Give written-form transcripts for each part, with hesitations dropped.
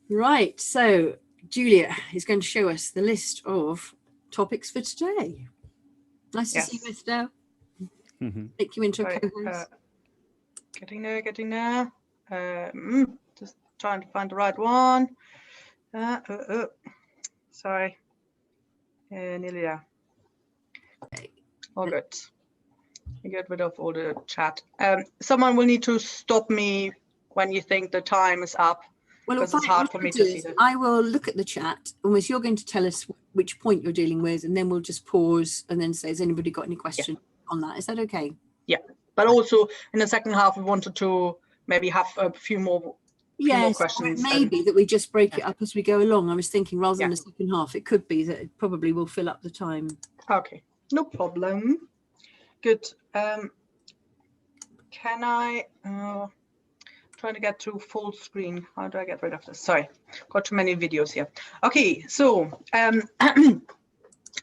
Right, so Julia is going to show us the list of topics for today. Nice to see you, Mr. Take you into a co-host. Getting there. Just trying to find the right one. Sorry. Nearly there. Okay. All good. Get rid of all the chat. Someone will need to stop me when you think the time is up. Well, because it's hard for me to see that. I will look at the chat, almost you're going to tell us which point you're dealing with, and then we'll just pause and then say, has anybody got any questions on that? Is that okay? Yeah, but also in the second half, we wanted to maybe have a few more questions. Maybe that we just break it up as we go along. I was thinking rather than the second half, it could be that it probably will fill up the time. Okay, no problem. Good. Can I... trying to get to full screen. How do I get rid of this? Sorry, got too many videos here. Okay, so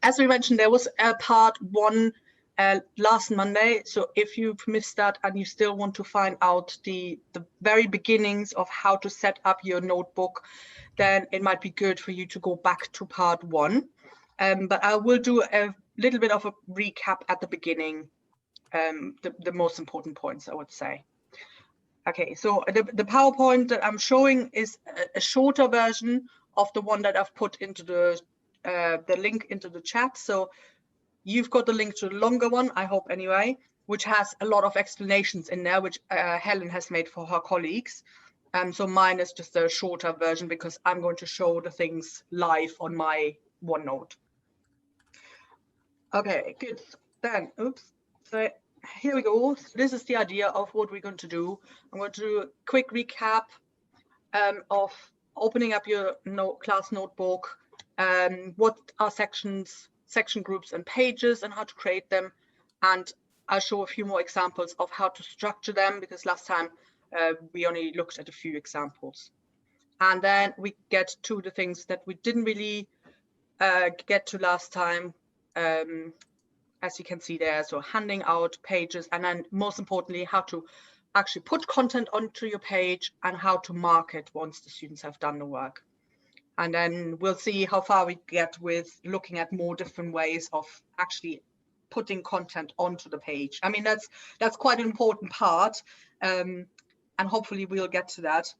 as we mentioned, there was a part 1 last Monday. So if you've missed that and you still want to find out the very beginnings of how to set up your notebook, then it might be good for you to go back to part 1. But I will do a little bit of a recap at the beginning, the most important points, I would say. Okay, so the PowerPoint that I'm showing is a shorter version of the one that I've put into the link into the chat. So you've got the link to the longer one, I hope anyway, which has a lot of explanations in there, which Helen has made for her colleagues. So mine is just a shorter version because I'm going to show the things live on my OneNote. Okay, good. Then, oops, so here we go. So this is the idea of what we're going to do. I'm going to do a quick recap of opening up your class notebook, what are sections, section groups and pages and how to create them. And I'll show a few more examples of how to structure them because last time we only looked at a few examples. And then we get to the things that we didn't really get to last time. As you can see there, so handing out pages, and then most importantly, how to actually put content onto your page and how to mark it once the students have done the work. And then we'll see how far we get with looking at more different ways of actually putting content onto the page. I mean, that's quite an important part, and hopefully we'll get to that.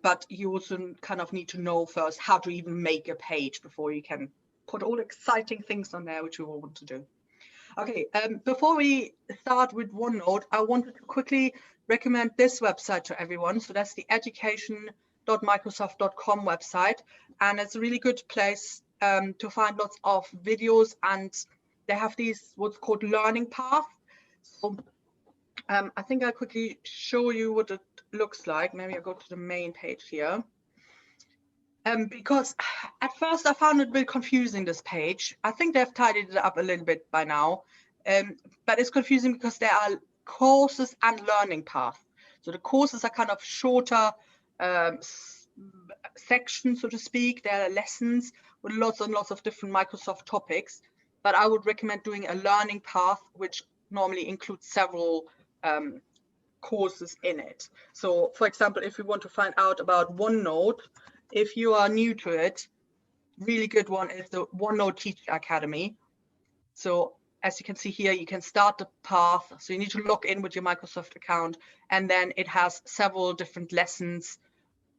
But you also kind of need to know first how to even make a page before you can put all exciting things on there, which we all want to do. Okay, before we start with OneNote, I wanted to quickly recommend this website to everyone. So that's the education.microsoft.com website. And it's a really good place to find lots of videos. And they have these what's called learning paths. So I think I'll quickly show you what it looks like. Maybe I'll go to the main page here. Because at first I found it a bit confusing, this page. I think they've tidied it up a little bit by now, but it's confusing because there are courses and learning paths. So the courses are kind of shorter sections, so to speak. There are lessons with lots and lots of different Microsoft topics, but I would recommend doing a learning path, which normally includes several courses in it. So for example, if you want to find out about OneNote, if you are new to it, really good one is the OneNote Teacher Academy. So as you can see here, you can start the path. So you need to log in with your Microsoft account, and then it has several different lessons,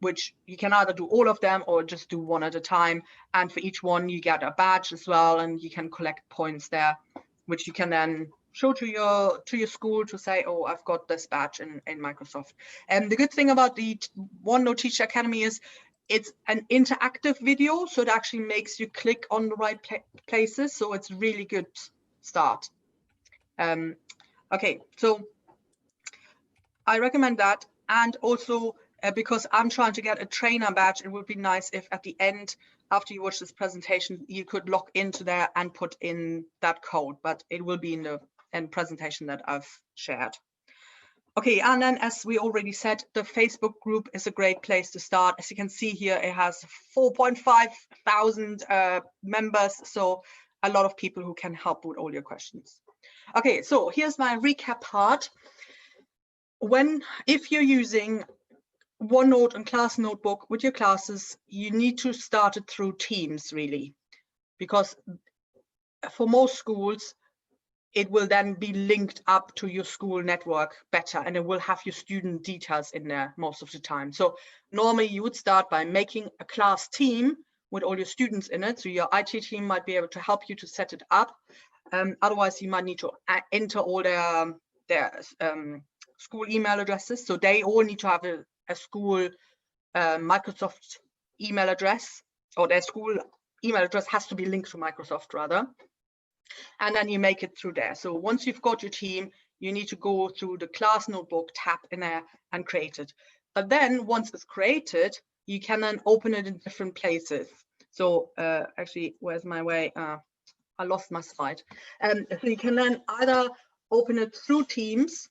which you can either do all of them or just do one at a time. And for each one, you get a badge as well, and you can collect points there, which you can then show to your school to say, oh, I've got this badge in Microsoft. And the good thing about the OneNote Teacher Academy is it's an interactive video, so it actually makes you click on the right places. So it's a really good start. Okay, so I recommend that. And also because I'm trying to get a trainer badge, it would be nice if at the end, after you watch this presentation, you could log into there and put in that code, but it will be in the presentation that I've shared. Okay, and then as we already said, the Facebook group is a great place to start. As you can see here, it has 4,500 members, so a lot of people who can help with all your questions. Okay, so here's my recap part. If you're using OneNote and Class Notebook with your classes, you need to start it through Teams, really, because for most schools, it will then be linked up to your school network better, and it will have your student details in there most of the time. So normally you would start by making a class team with all your students in it. So your IT team might be able to help you to set it up. Otherwise, you might need to enter all their school email addresses. So they all need to have a school Microsoft email address, or their school email address has to be linked to Microsoft rather. And then you make it through there. So once you've got your team, you need to go through the Class Notebook tab in there and create it. But then once it's created, you can then open it in different places. So actually, where's my way? I lost my slide. So you can then either open it through Teams,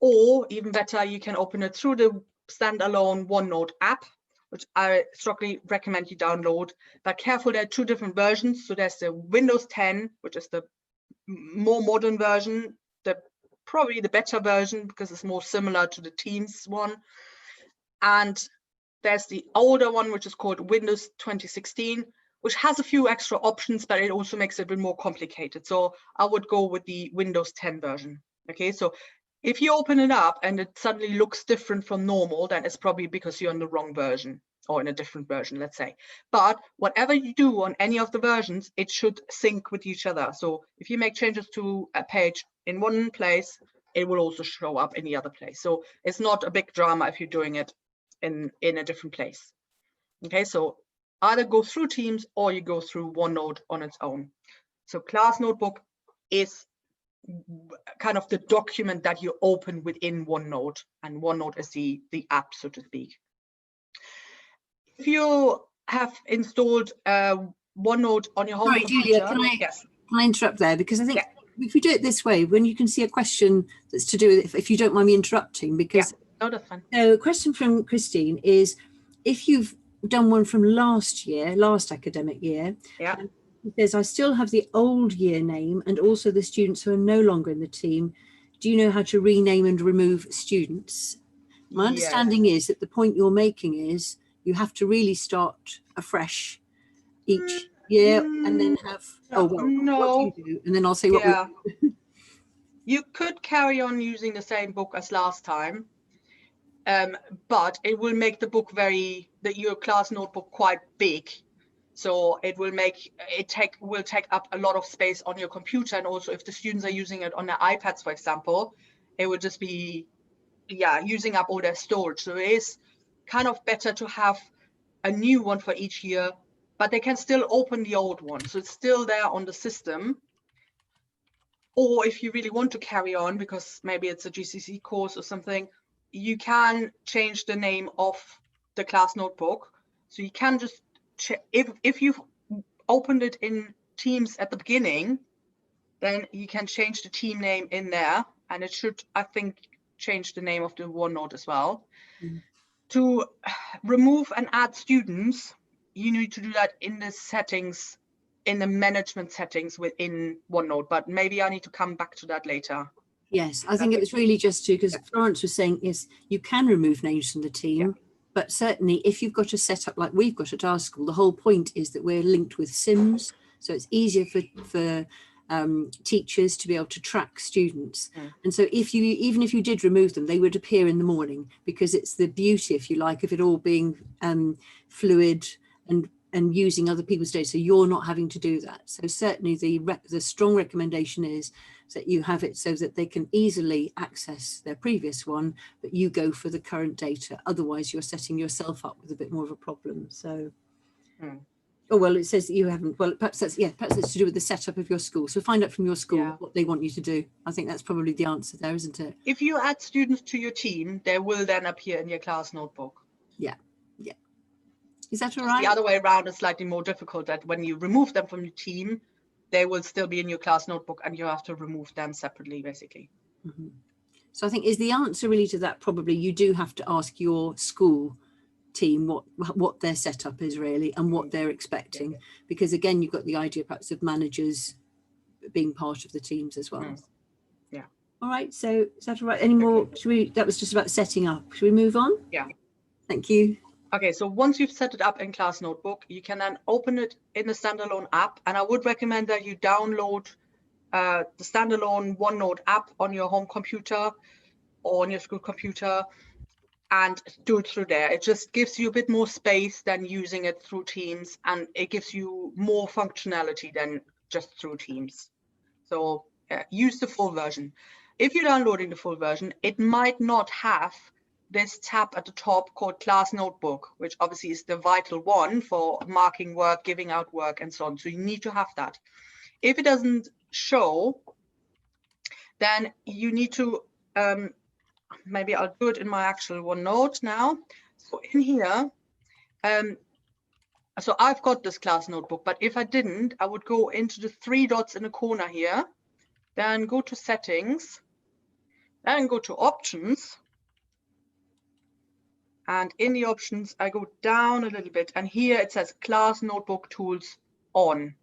or even better, you can open it through the standalone OneNote app, which I strongly recommend you download. But careful, there are two different versions. So there's the Windows 10, which is the more modern version, probably the better version because it's more similar to the Teams one. And there's the older one, which is called Windows 2016, which has a few extra options, but it also makes it a bit more complicated. So I would go with the Windows 10 version. Okay, so if you open it up and it suddenly looks different from normal, then it's probably because you're on the wrong version or in a different version, let's say. But whatever you do on any of the versions, it should sync with each other. So if you make changes to a page in one place, it will also show up in the other place. So it's not a big drama if you're doing it in a different place. Okay, so either go through Teams or you go through OneNote on its own. So Class Notebook is kind of the document that you open within OneNote, and OneNote is the app, so to speak. If you have installed OneNote on your home computer, Julia, can I interrupt there? Because I think if we do it this way, when you can see a question that's to do with, if you don't mind me interrupting, because no, that's fine. So a question from Christine is, if you've done one from last academic year, it says, I still have the old year name and also the students who are no longer in the team. Do you know how to rename and remove students? My understanding is that the point you're making is you have to really start afresh each year and then have, what do you do? And then I'll say what you could carry on using the same book as last time, but it will make the book your class notebook quite big. So it will take up a lot of space on your computer, and also if the students are using it on their iPads, for example, it would just be using up all their storage. So it is kind of better to have a new one for each year, but they can still open the old one, so it's still there on the system. Or if you really want to carry on, because maybe it's a GCSE course or something, you can change the name of the class notebook. So you can just if you've opened it in Teams at the beginning, then you can change the team name in there, and it should, I think, change the name of the OneNote as well. To remove and add students, you need to do that in the settings, in the management settings within OneNote, but maybe I need to come back to that later. Yes, I think it was really just because Florence was saying, yes, you can remove names from the team, but certainly if you've got a setup like we've got at our school, the whole point is that we're linked with Sims, so it's easier for teachers to be able to track students. And so even if you did remove them, they would appear in the morning, because it's the beauty, if you like, of it all being fluid and using other people's data, so you're not having to do that. So certainly the strong recommendation is that you have it so that they can easily access their previous one, but you go for the current data. Otherwise you're setting yourself up with a bit more of a problem. So oh, well, it says that you haven't. Well, perhaps that's to do with the setup of your school. So find out from your school what they want you to do. I think that's probably the answer there, isn't it? If you add students to your team, they will then appear in your class notebook. Yeah. Is that all right? The other way around is slightly more difficult, that when you remove them from your team, they will still be in your class notebook and you have to remove them separately, basically. So I think is the answer really to that, probably you do have to ask your school team what their setup is really and what they're expecting, because again you've got the idea perhaps of managers being part of the teams as well. All right, so is that all right? Any more? Should we? That was just about setting up. Should we move on? Thank you. Okay, so once you've set it up in Class Notebook, you can then open it in the standalone app. And I would recommend that you download the standalone OneNote app on your home computer or on your school computer and do it through there. It just gives you a bit more space than using it through Teams, and it gives you more functionality than just through Teams. So use the full version. If you're downloading the full version, it might not have this tab at the top called Class Notebook, which obviously is the vital one for marking work, giving out work, and so on. So you need to have that. If it doesn't show, then you need to, maybe I'll do it in my actual OneNote now. So in here, so I've got this Class Notebook, but if I didn't, I would go into the 3 dots in the corner here, then go to Settings, then go to Options. And in the options, I go down a little bit, and here it says Class Notebook Tools On.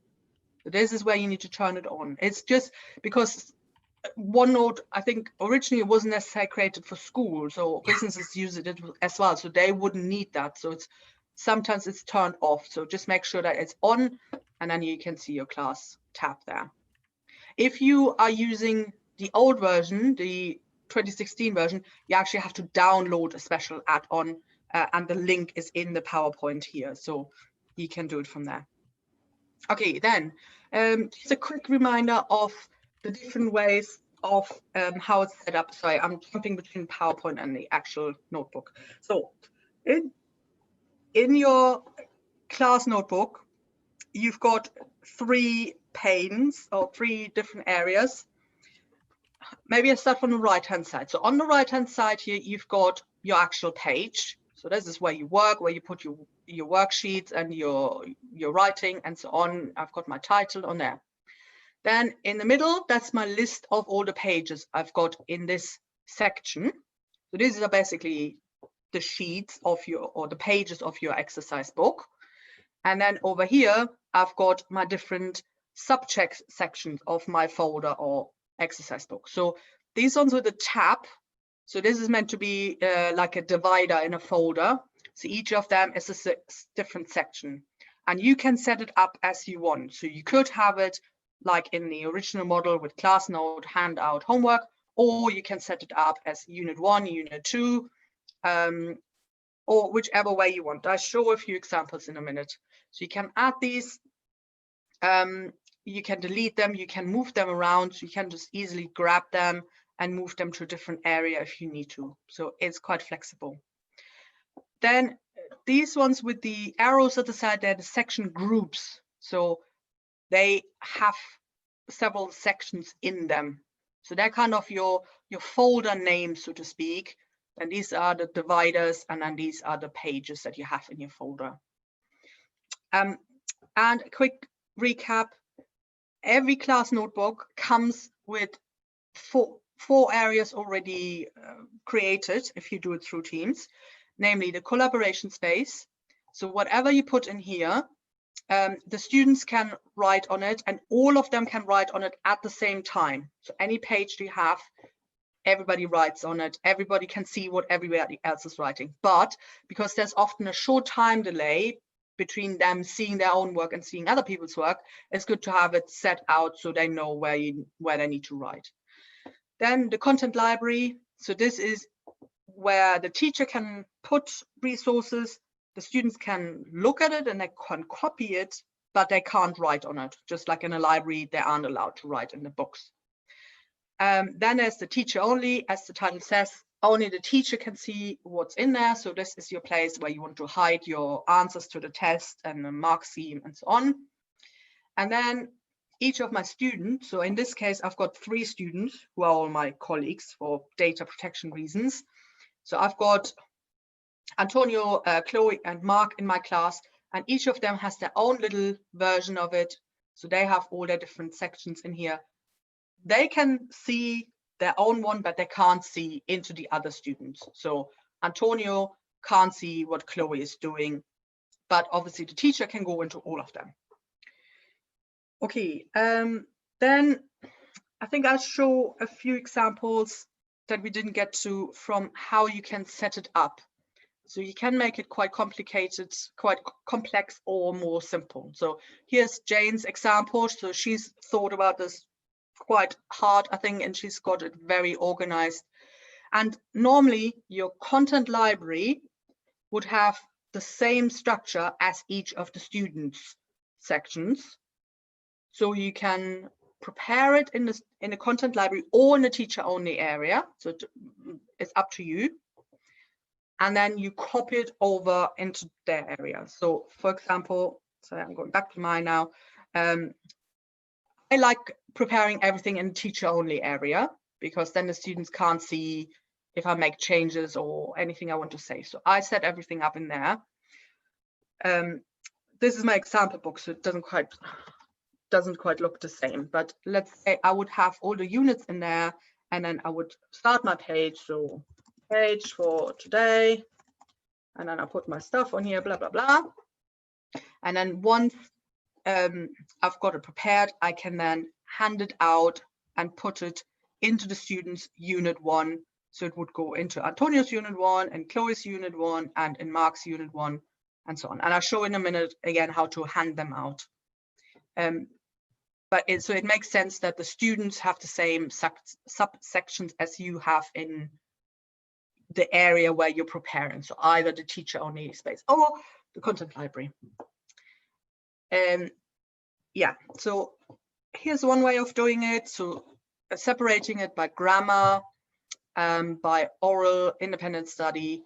So this is where you need to turn it on. It's just because OneNote, I think originally it wasn't necessarily created for school, so businesses use it as well, so they wouldn't need that. So it's sometimes it's turned off. So just make sure that it's on, and then you can see your class tab there. If you are using the old version, the 2016 version, you actually have to download a special add-on, and the link is in the PowerPoint here, so you can do it from there. Okay, then just a quick reminder of the different ways of how it's set up. Sorry, I'm jumping between PowerPoint and the actual notebook. So in your class notebook, you've got 3 panes or 3 different areas. Maybe I start from the right-hand side. So on the right-hand side here, you've got your actual page. So this is where you work, where you put your worksheets and your writing and so on. I've got my title on there. Then in the middle, that's my list of all the pages I've got in this section. So these are basically the sheets of or the pages of your exercise book. And then over here, I've got my different subject sections of my folder or exercise book. So these ones with a tab. So this is meant to be like a divider in a folder. So each of them is a different section, and you can set it up as you want. So you could have it like in the original model with class note, handout, homework, or you can set it up as unit 1, unit 2, or whichever way you want. I'll show a few examples in a minute. So you can add these, you can delete them, you can move them around, so you can just easily grab them and move them to a different area if you need to. So it's quite flexible. Then these ones with the arrows at the side, they're the section groups. So they have several sections in them. So they're kind of your folder names, so to speak. And these are the dividers, and then these are the pages that you have in your folder. And a quick recap, every class notebook comes with four areas already created if you do it through Teams, namely the collaboration space. So whatever you put in here, the students can write on it, and all of them can write on it at the same time. So any page you have, everybody writes on it. Everybody can see what everybody else is writing. But because there's often a short time delay between them seeing their own work and seeing other people's work, it's good to have it set out so they know where they need to write. Then the content library. So this is where the teacher can put resources. The students can look at it and they can copy it, but they can't write on it. Just like in a library, they aren't allowed to write in the books. Then there's the teacher only. As the title says, only the teacher can see what's in there. So this is your place where you want to hide your answers to the test and the mark scheme and so on. And then each of my students, so in this case, I've got 3 students who are all my colleagues for data protection reasons. So I've got Antonio, Chloe, and Mark in my class, and each of them has their own little version of it. So they have all their different sections in here. They can see their own one, but they can't see into the other students. So Antonio can't see what Chloe is doing, but obviously the teacher can go into all of them. Okay, then I think I'll show a few examples that we didn't get to from how you can set it up. So you can make it quite complicated, quite complex, or more simple. So here's Jane's example. So she's thought about this quite hard, I think, and she's got it very organized. And normally your content library would have the same structure as each of the students' sections. So you can prepare it in the content library or in the teacher-only area. So it's up to you. And then you copy it over into their area. So for example, so I'm going back to mine now. I like preparing everything in the teacher-only area, because then the students can't see if I make changes or anything I want to say. So I set everything up in there. This is my example book, so it doesn't quite look the same. But let's say I would have all the units in there, and then I would start my page. So page for today, and then I put my stuff on here, blah blah blah. And then once I've got it prepared, I can then hand it out and put it into the students' unit 1. So it would go into Antonio's unit 1 and Chloe's unit 1 and in Mark's unit 1 and so on. And I'll show in a minute again how to hand them out. So it makes sense that the students have the same subsections as you have in the area where you're preparing. So either the teacher-only space or the content library. Yeah, so here's one way of doing it. So separating it by grammar, by oral, independent study,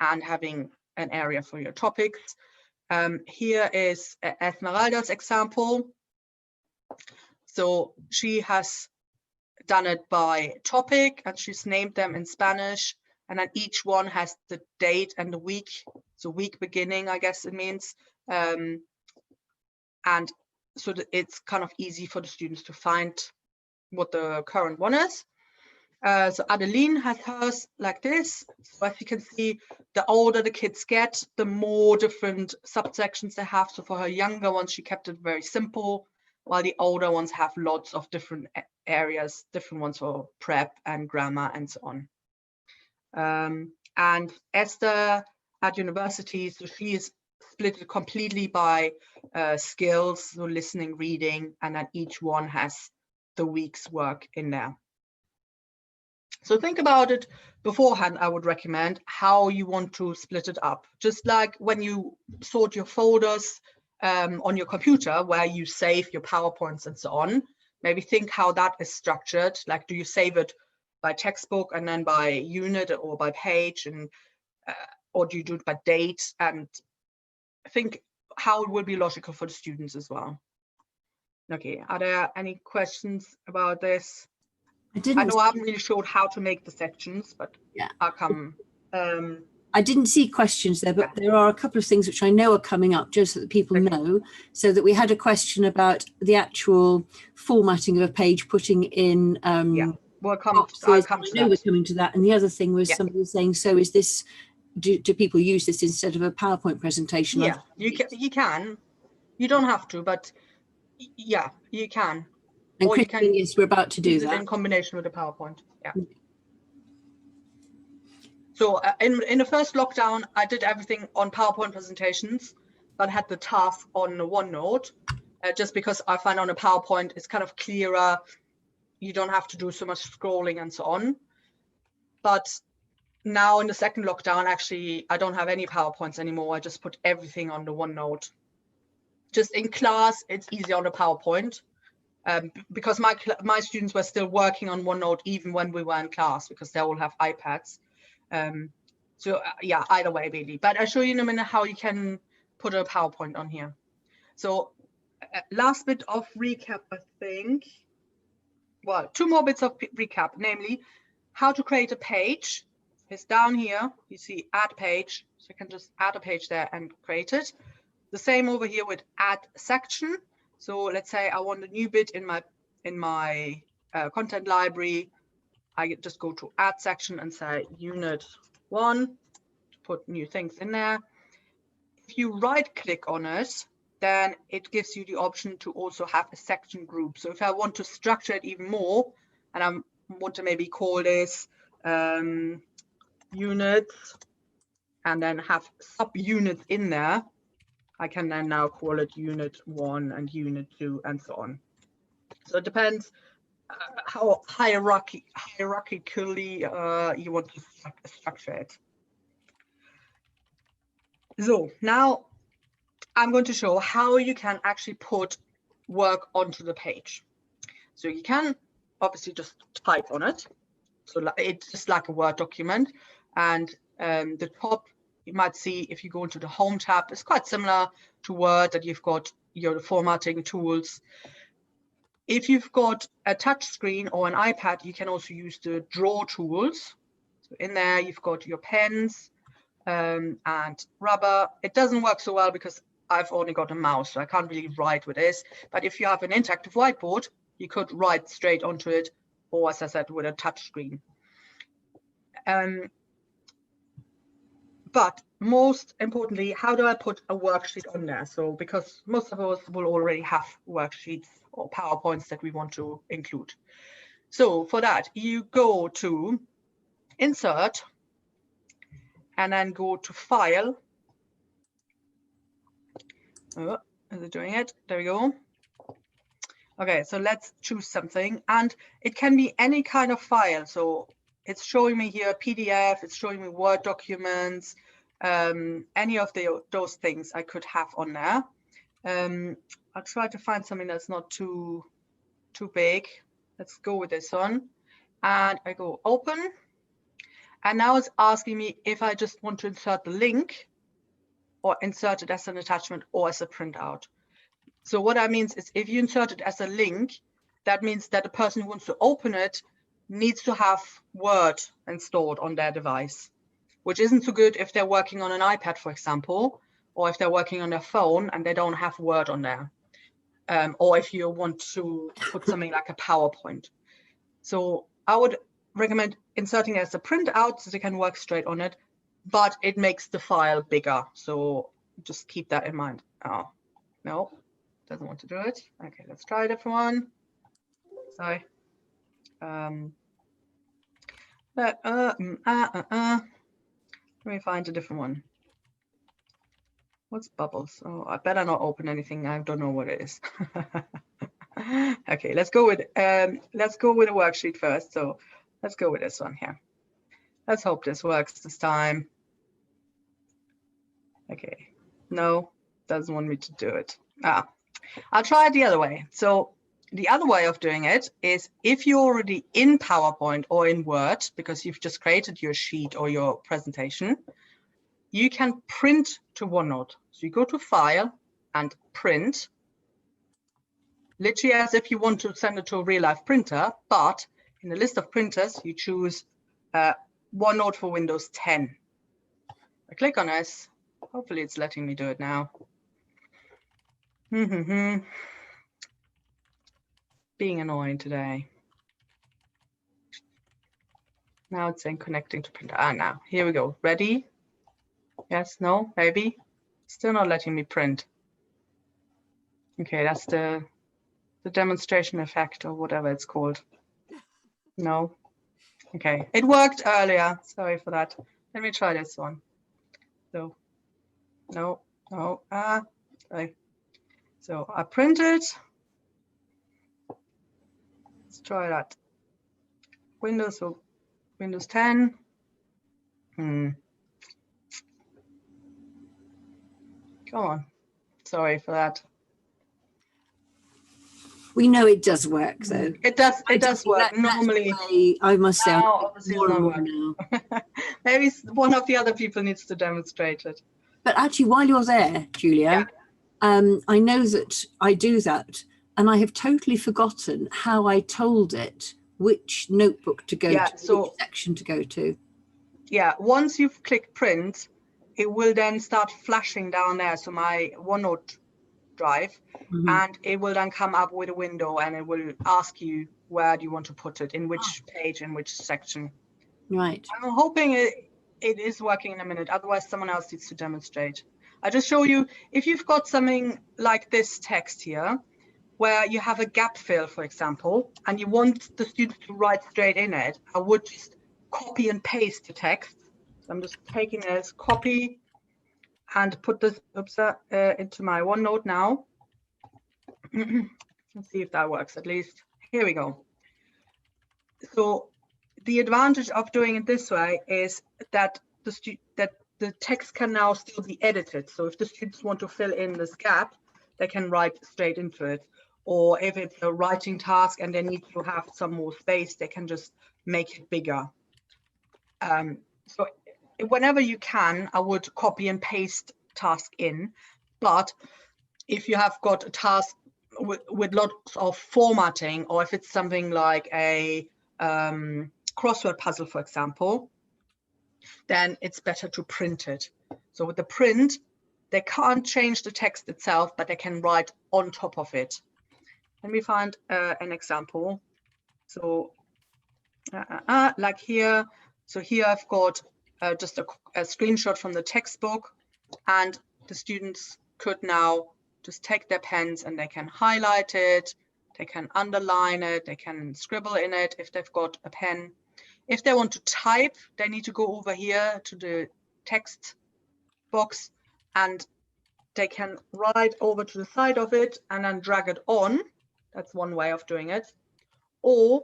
and having an area for your topics. Here is Esmeralda's example. So she has done it by topic, and she's named them in Spanish, and then each one has the date and the week. So week beginning, I guess it means. And so that it's kind of easy for the students to find what the current one is. So Adeline has hers like this. So as you can see, the older the kids get, the more different subsections they have. So for her younger ones, she kept it very simple, while the older ones have lots of different areas, different ones for prep and grammar and so on. And Esther at university, so she is split it completely by skills, so listening, reading, and then each one has the week's work in there. So think about it beforehand. I would recommend how you want to split it up. Just like when you sort your folders on your computer, where you save your PowerPoints and so on, maybe think how that is structured. Like, do you save it by textbook and then by unit or by page, and or do you do it by date? And think how it will be logical for the students as well. Okay, are there any questions about this? I know I haven't really showed how to make the sections, but yeah, I'll come. I didn't see questions there, but there are a couple of things which I know are coming up, just so that people know. So that we had a question about the actual formatting of a page, putting in I'll come to that. I know we're coming to that. And the other thing was somebody saying, so is this, do people use this instead of a PowerPoint presentation? Yeah, you can. You don't have to, but yeah, you can. And or yes, we're about to do that in combination with the PowerPoint. Yeah. So in the first lockdown, I did everything on PowerPoint presentations, but had the task on OneNote, just because I find on a PowerPoint it's kind of clearer. You don't have to do so much scrolling and so on. But now in the second lockdown, actually, I don't have any PowerPoints anymore. I just put everything on the OneNote. Just in class, it's easy on the PowerPoint. Because my students were still working on OneNote even when we were in class, because they all have iPads. So yeah, either way really. But I'll show you in a minute how you can put a PowerPoint on here. So last bit of recap, I think. Well, 2 more bits of recap, namely how to create a page. It's down here. You see add page. So you can just add a page there and create it. The same over here with add section. So let's say I want a new bit in my content library. I just go to add section and say unit 1 to put new things in there. If you right click on it, then it gives you the option to also have a section group. So if I want to structure it even more, and I want to maybe call this units and then have subunits in there, I can then now call it unit 1 and unit 2 and so on. So it depends how hierarchically you want to structure it. So now I'm going to show how you can actually put work onto the page. So you can obviously just type on it. So it's just like a Word document. And the top, you might see if you go into the Home tab, it's quite similar to Word, that you've got your formatting tools. If you've got a touch screen or an iPad, you can also use the draw tools. So in there, you've got your pens and rubber. It doesn't work so well because I've only got a mouse, so I can't really write with this. But if you have an interactive whiteboard, you could write straight onto it, or as I said, with a touch screen. But most importantly, how do I put a worksheet on there? So because most of us will already have worksheets or PowerPoints that we want to include. So for that, you go to Insert and then go to File. Oh, is it doing it? There we go. Okay, so let's choose something, and it can be any kind of file. So it's showing me here PDF, it's showing me Word documents, any of those things I could have on there. I'll try to find something that's not too big. Let's go with this one, and I go open, and now it's asking me if I just want to insert the link or insert it as an attachment or as a printout. So what that means is if you insert it as a link, that means that the person who wants to open it needs to have Word installed on their device, which isn't so good if they're working on an iPad, for example, or if they're working on their phone and they don't have Word on there, or if you want to put something like a PowerPoint. So I would recommend inserting it as a printout so they can work straight on it, but it makes the file bigger. So just keep that in mind. Oh, no. Doesn't want to do it. Okay, let's try a different one. Sorry. Let me find a different one. What's bubbles? Oh, I better not open anything. I don't know what it is. Okay, let's go with a worksheet first. So let's go with this one here. Let's hope this works this time. Okay, no, doesn't want me to do it. I'll try it the other way. So the other way of doing it is if you're already in PowerPoint or in Word, because you've just created your sheet or your presentation, you can print to OneNote. So you go to File and Print, literally as if you want to send it to a real life printer, but in the list of printers, you choose OneNote for Windows 10. I click on this. Hopefully it's letting me do it now. Being annoying today. Now it's saying connecting to printer. Now, here we go. Ready? Yes, no, maybe. Still not letting me print. Okay, that's the demonstration effect or whatever it's called. No. Okay, it worked earlier. Sorry for that. Let me try this one. So, no. Sorry. So I printed. Let's try that. Windows 10. Come on. Sorry for that. We know it does work, though. It does work. Normally, I must say, more and more now. Maybe one of the other people needs to demonstrate it. But actually, while you're there, Julia, I know that I do that, and I have totally forgotten how I told it which notebook to go to, which section to go to. Yeah, once you've clicked print, it will then start flashing down there. So my OneNote drive, and it will then come up with a window and it will ask you where do you want to put it, in which page, in which section. Right. I'm hoping it is working in a minute, otherwise someone else needs to demonstrate. I'll just show you, if you've got something like this text here, where you have a gap fill, for example, and you want the student to write straight in it, I would just copy and paste the text. So I'm just taking this copy and put this into my OneNote now. Let's see if that works at least. Here we go. So the advantage of doing it this way is that the text can now still be edited. So if the students want to fill in this gap, they can write straight into it. Or if it's a writing task and they need to have some more space, they can just make it bigger. So whenever you can, I would copy and paste task in. But if you have got a task with lots of formatting, or if it's something like a crossword puzzle, for example, then it's better to print it. So with the print, they can't change the text itself, but they can write on top of it. Let me find an example. So like here. So here I've got just a screenshot from the textbook, and the students could now just take their pens and they can highlight it, they can underline it, they can scribble in it if they've got a pen. If they want to type, they need to go over here to the text box and they can write over to the side of it and then drag it on. That's one way of doing it. Or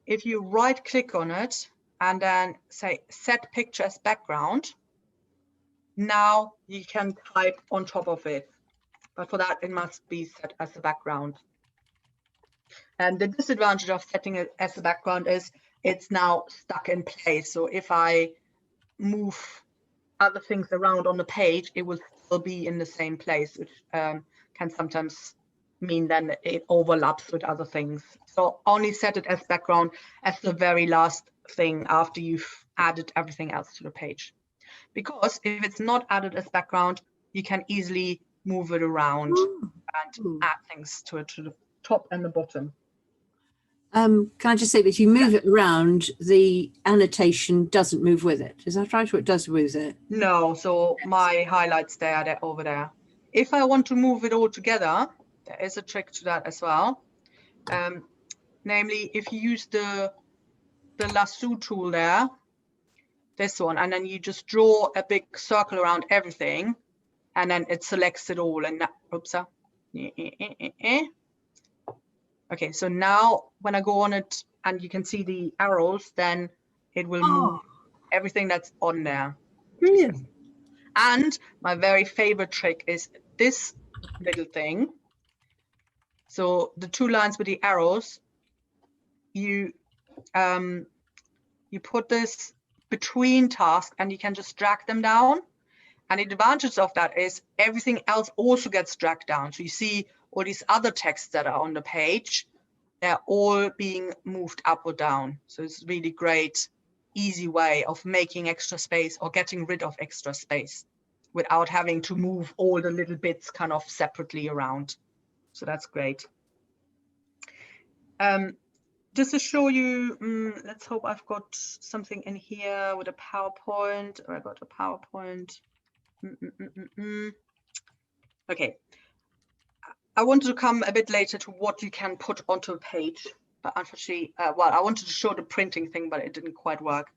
if you right click on it and then say set picture as background, now you can type on top of it. But for that, it must be set as a background. And the disadvantage of setting it as a background is it's now stuck in place. So if I move other things around on the page, it will still be in the same place, which can sometimes mean then it overlaps with other things. So only set it as background as the very last thing after you've added everything else to the page. Because if it's not added as background, you can easily move it around and add things to it, to the top and the bottom. Can I just say that if you move it around, the annotation doesn't move with it? Is that right, or it does with it? No, so my highlights they're over there. If I want to move it all together, there is a trick to that as well. Namely, if you use the lasso tool there, this one, and then you just draw a big circle around everything, and then it selects it all. And oops, okay, so now when I go on it and you can see the arrows, then it will move everything that's on there. Brilliant. And my very favorite trick is this little thing. So the two lines with the arrows, you put this between tasks and you can just drag them down. And the advantage of that is everything else also gets dragged down. So you see all these other texts that are on the page, they're all being moved up or down. So it's a really great, easy way of making extra space or getting rid of extra space without having to move all the little bits kind of separately around. So that's great. Just to show you, let's hope I've got something in here with a PowerPoint. Or I got a PowerPoint. Okay. I wanted to come a bit later to what you can put onto a page, but unfortunately, well, I wanted to show the printing thing, but it didn't quite work.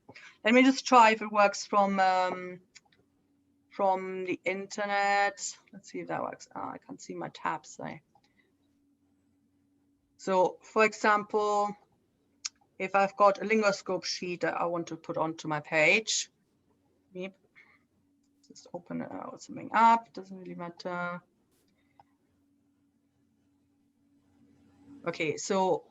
Let me just try if it works from the internet. Let's see if that works. Oh, I can't see my tabs there. So, for example, if I've got a Lingoscope sheet that I want to put onto my page, just open something up, doesn't really matter. Okay, so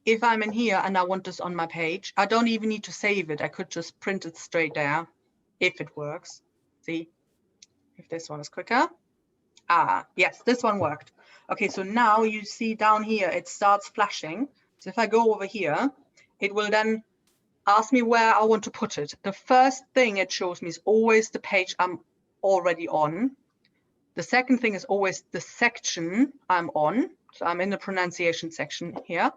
if I'm in here and I want this on my page, I don't even need to save it. I could just print it straight there if it works. See if this one is quicker. Ah, yes, this one worked. Okay, so now you see down here, it starts flashing. So if I go over here, it will then ask me where I want to put it. The first thing it shows me is always the page I'm already on. The second thing is always the section I'm on. So I'm in the pronunciation section here.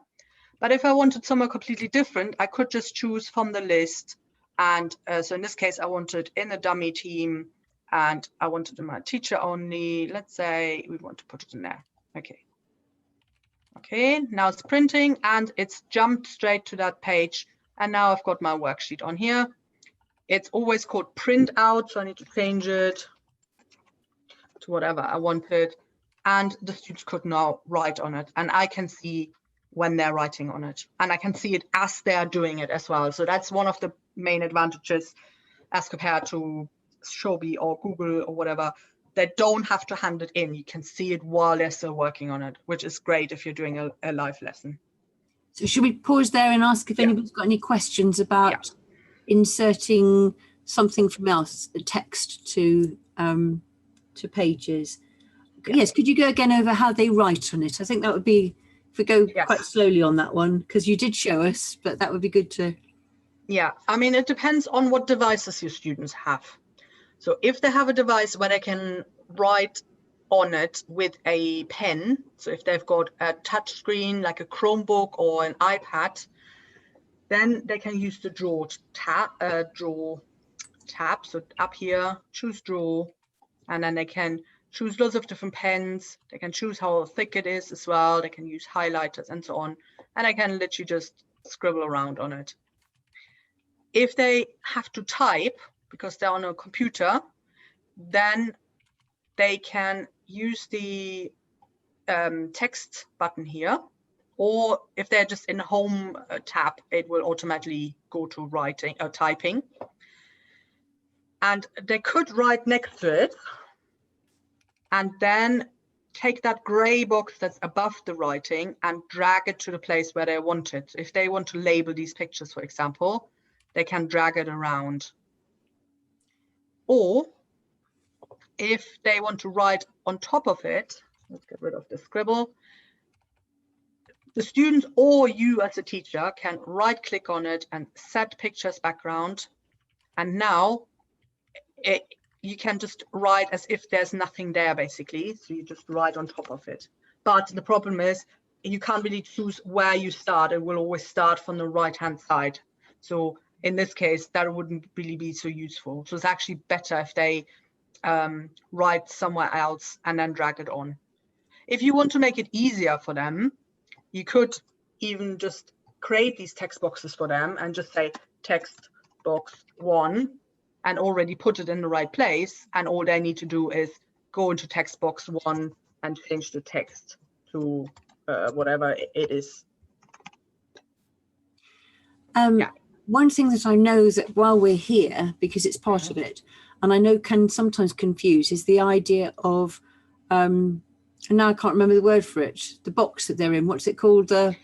But if I wanted somewhere completely different, I could just choose from the list. And so in this case, I wanted in the dummy team and I wanted in my teacher only. Let's say we want to put it in there. Okay. Okay, now it's printing and it's jumped straight to that page. And now I've got my worksheet on here. It's always called print out, so I need to change it to whatever I wanted. And the students could now write on it, and I can see when they're writing on it, and I can see it as they're doing it as well. So that's one of the main advantages as compared to Shobi or Google or whatever. They don't have to hand it in. You can see it while they're still working on it, which is great if you're doing a live lesson. So should we pause there and ask if anybody's got any questions about inserting something from else, the text to pages? Yes, could you go again over how they write on it? I think that would be, if we go quite slowly on that one, because you did show us, but that would be good to. Yeah, I mean, it depends on what devices your students have. So if they have a device where they can write on it with a pen, so if they've got a touch screen like a Chromebook or an iPad, then they can use the draw tab. So up here, choose draw, and then they can choose lots of different pens. They can choose how thick it is as well. They can use highlighters and so on, and I can literally just scribble around on it. If they have to type because they're on a computer, then they can use the text button here, or if they're just in home tab, it will automatically go to writing or typing. And they could write next to it and then take that gray box that's above the writing and drag it to the place where they want it. If they want to label these pictures, for example, they can drag it around. Or if they want to write on top of it, let's get rid of the scribble. The students or you as a teacher can right click on it and set pictures background. And now you can just write as if there's nothing there, basically. So you just write on top of it. But the problem is you can't really choose where you start. It will always start from the right-hand side. So in this case, that wouldn't really be so useful. So it's actually better if they write somewhere else and then drag it on. If you want to make it easier for them, you could even just create these text boxes for them and just say text box 1 and already put it in the right place. And all they need to do is go into text box 1 and change the text to whatever it is. One thing that I know that while we're here, because it's part of it, and I know can sometimes confuse, is the idea of, and now I can't remember the word for it, the box that they're in, what's it called? There's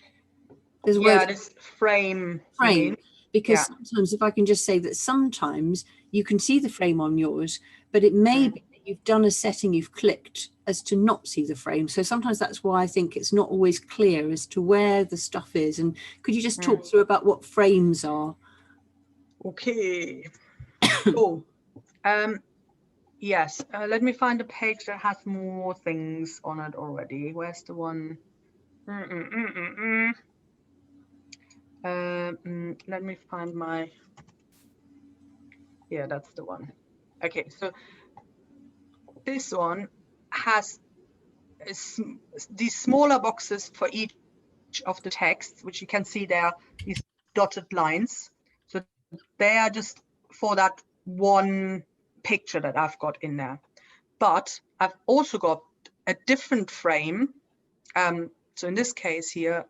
a word. This frame. Frame. Because sometimes, if I can just say that sometimes you can see the frame on yours, but it may be that you've done a setting, you've clicked as to not see the frame. So sometimes that's why I think it's not always clear as to where the stuff is. And could you just talk through about what frames are? Okay. Yes, let me find a page that has more things on it already. Where's the one? Let me find my, that's the one. Okay, so this one has these smaller boxes for each of the texts, which you can see there, these dotted lines. So they are just for that one picture that I've got in there. But I've also got a different frame. So in this case here,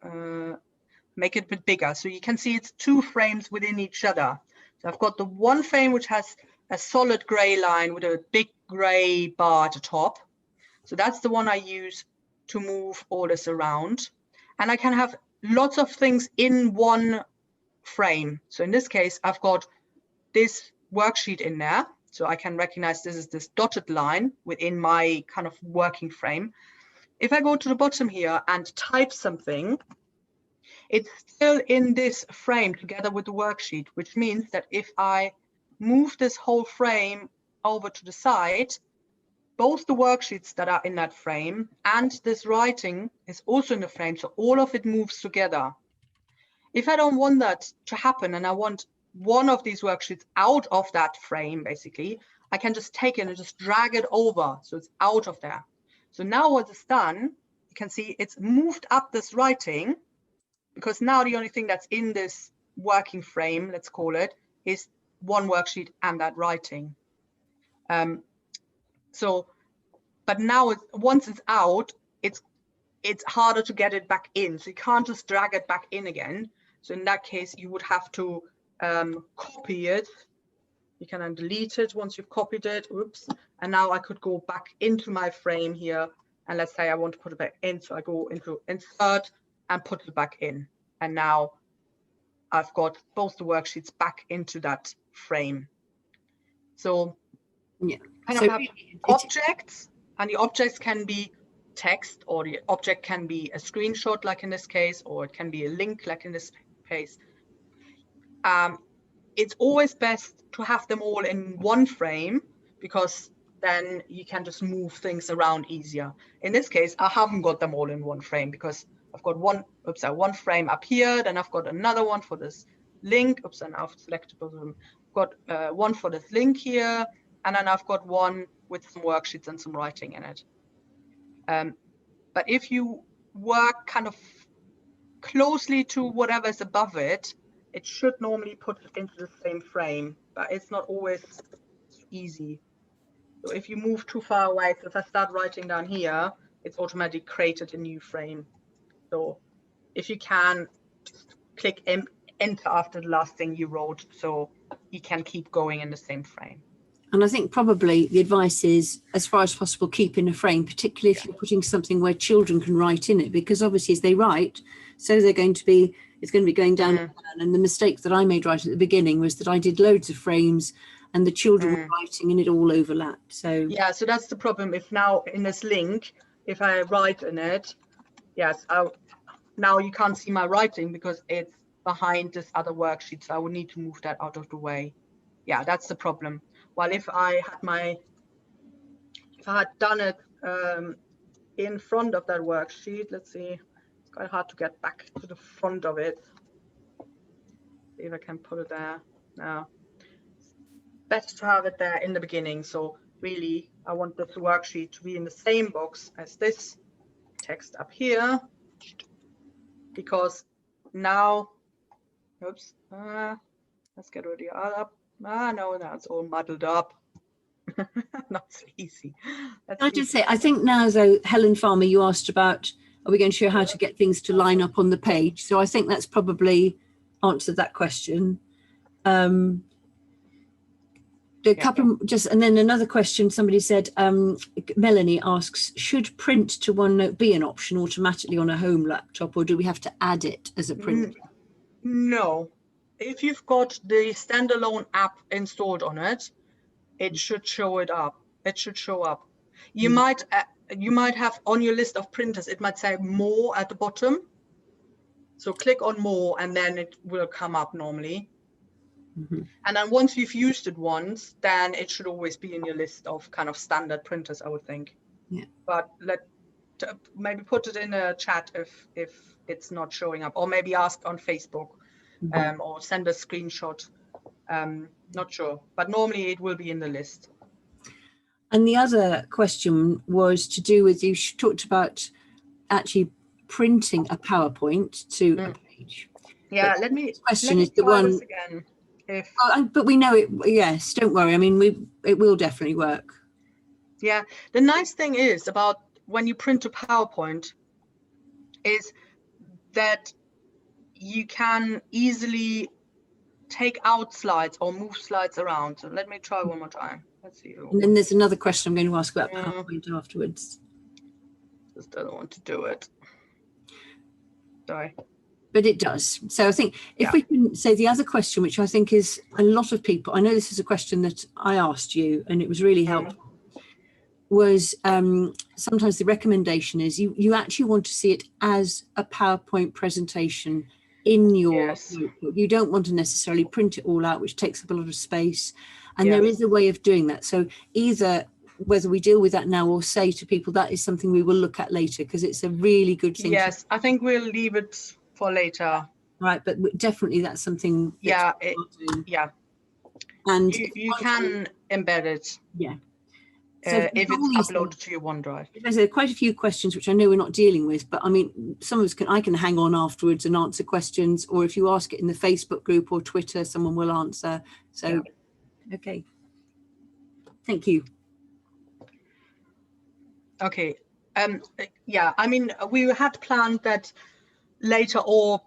make it a bit bigger. So you can see it's 2 frames within each other. So I've got the one frame which has a solid gray line with a big gray bar at the top. So that's the one I use to move all this around. And I can have lots of things in one frame. So in this case, I've got this worksheet in there. So I can recognize this is this dotted line within my kind of working frame. If I go to the bottom here and type something, it's still in this frame together with the worksheet, which means that if I move this whole frame over to the side, both the worksheets that are in that frame and this writing is also in the frame. So all of it moves together. If I don't want that to happen and I want one of these worksheets out of that frame, basically, I can just take it and just drag it over. So it's out of there. So now what it's done, you can see it's moved up this writing, because now the only thing that's in this working frame, let's call it, is one worksheet and that writing. But now once it's out, it's harder to get it back in. So you can't just drag it back in again. So in that case, you would have to copy it. You can then delete it once you've copied it. Oops. And now I could go back into my frame here. And let's say I want to put it back in. So I go into insert and put it back in. And now I've got both the worksheets back into that frame. So yeah, kind of have objects, and the objects can be text, or the object can be a screenshot, like in this case, or it can be a link, like in this case. It's always best to have them all in one frame, because then you can just move things around easier. In this case, I haven't got them all in one frame because I've got one frame up here, then I've got another one for this link. Oops, and I've selected both of them. I've got one for this link here, and then I've got one with some worksheets and some writing in it. But if you work kind of closely to whatever is above it, it should normally put it into the same frame, but it's not always easy. So if you move too far away, so if I start writing down here, it's automatically created a new frame. So if you can, just click enter after the last thing you wrote, so you can keep going in the same frame. And I think probably the advice is, as far as possible, keep in a frame, particularly if you're putting something where children can write in it, because obviously as they write, so they're going to be, it's going to be going down. And the mistake that I made right at the beginning was that I did loads of frames and the children were writing and it all overlapped. So yeah, so that's the problem. If now in this link, if I write in it, yes, now you can't see my writing because it's behind this other worksheet. So I would need to move that out of the way. Yeah, that's the problem. Well, if I had done it in front of that worksheet, let's see, it's quite hard to get back to the front of it. See if I can put it there. No, best to have it there in the beginning. So really, I want this worksheet to be in the same box as this text up here, because now, oops, let's get rid of the other. No, that's all muddled up. Not so easy. I did say, I think now though, Helen Farmer, you asked about, are we going to show how to get things to line up on the page? So I think that's probably answered that question. The couple just, and then another question, somebody said, Melanie asks, should print to OneNote be an option automatically on a home laptop, or do we have to add it as a print? No, if you've got the standalone app installed on it, it should show it up. It should show up. You might have on your list of printers, it might say more at the bottom. So click on more and then it will come up normally. And then once you've used it once, then it should always be in your list of kind of standard printers, I would think. Yeah. But maybe put it in a chat if it's not showing up, or maybe ask on Facebook or send a screenshot. Not sure, but normally it will be in the list. And the other question was to do with, you talked about actually printing a PowerPoint to a page. Yeah, but let me is the one again. But we know it. Yes, don't worry. I mean, it will definitely work. Yeah, the nice thing is about when you print a PowerPoint is that you can easily take out slides or move slides around. So let me try one more time. Let's see. And then there's another question I'm going to ask about PowerPoint afterwards. Just don't want to do it. Sorry. But it does. So I think if we can say the other question, which I think is a lot of people, I know this is a question that I asked you and it was really helpful, was sometimes the recommendation is you actually want to see it as a PowerPoint presentation in your notebook. You don't want to necessarily print it all out, which takes up a lot of space. And there is a way of doing that. So either whether we deal with that now or say to people that is something we will look at later, because it's a really good thing. Yes, I think we'll leave it for later. Right, but definitely that's something. And you can embed it. Yeah. So if all it's these uploaded to your OneDrive. There's quite a few questions which I know we're not dealing with, but I mean, some of us I can hang on afterwards and answer questions, or if you ask it in the Facebook group or Twitter, someone will answer. So, okay. Thank you. Okay. Yeah, I mean, we had planned that later, or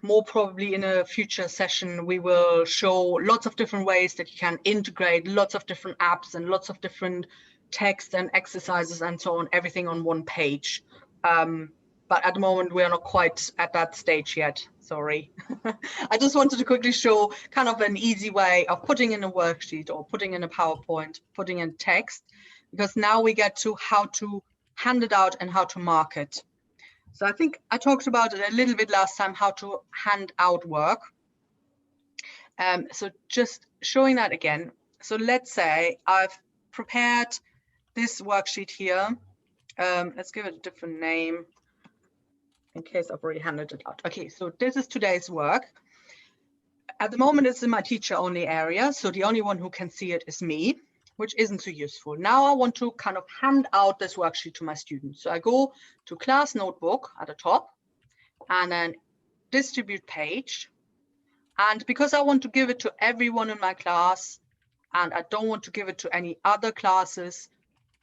more probably in a future session, we will show lots of different ways that you can integrate lots of different apps and lots of different text and exercises and so on, everything on one page. But at the moment, we are not quite at that stage yet. Sorry. I just wanted to quickly show kind of an easy way of putting in a worksheet or putting in a PowerPoint, putting in text, because now we get to how to hand it out and how to mark it. So I think I talked about it a little bit last time, how to hand out work. So just showing that again. So let's say I've prepared this worksheet here. Let's give it a different name in case I've already handed it out. Okay, so this is today's work. At the moment, it's in my teacher only area. So the only one who can see it is me, which isn't too useful. Now I want to kind of hand out this worksheet to my students. So I go to class notebook at the top and then distribute page. And because I want to give it to everyone in my class and I don't want to give it to any other classes,